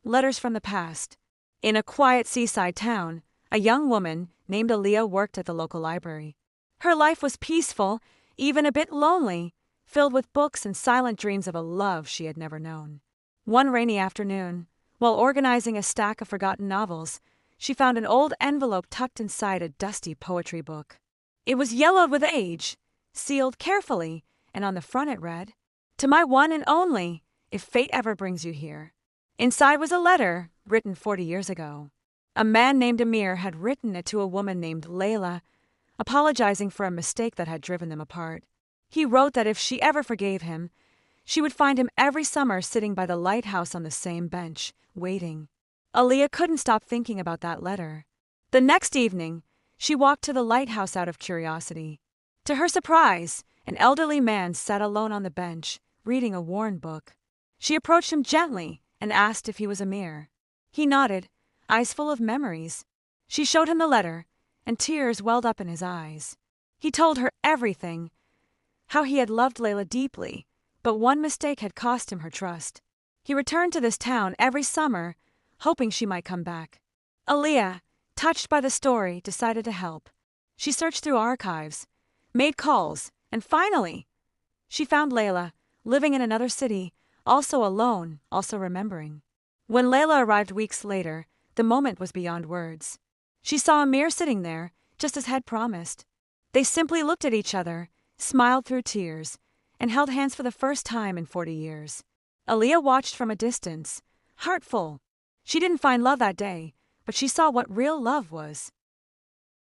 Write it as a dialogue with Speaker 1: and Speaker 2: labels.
Speaker 1: Letters from the past. In a quiet seaside town, a young woman named Aaliyah worked at the local library. Her life was peaceful, even a bit lonely, filled with books and silent dreams of a love she had never known. One rainy afternoon, while organizing a stack of forgotten novels, she found an old envelope tucked inside a dusty poetry book. It was yellowed with age, sealed carefully, and on the front it read, "To my one and only, if fate ever brings you here." Inside was a letter, written 40 years ago. A man named Amir had written it to a woman named Layla, apologizing for a mistake that had driven them apart. He wrote that if she ever forgave him, she would find him every summer sitting by the lighthouse on the same bench, waiting. Aaliyah couldn't stop thinking about that letter. The next evening, she walked to the lighthouse out of curiosity. To her surprise, an elderly man sat alone on the bench, reading a worn book. She approached him gently and asked if he was Amir. He nodded, eyes full of memories. She showed him the letter, and tears welled up in his eyes. He told her everything, how he had loved Layla deeply, but one mistake had cost him her trust. He returned to this town every summer, hoping she might come back. Aaliyah, touched by the story, decided to help. She searched through archives, made calls, and finally, she found Layla, living in another city, also alone, also remembering. When Layla arrived weeks later, the moment was beyond words. She saw Amir sitting there, just as had promised. They simply looked at each other, smiled through tears, and held hands for the first time in 40 years. Aaliyah watched from a distance, heart full. She didn't find love that day, but she saw what real love was.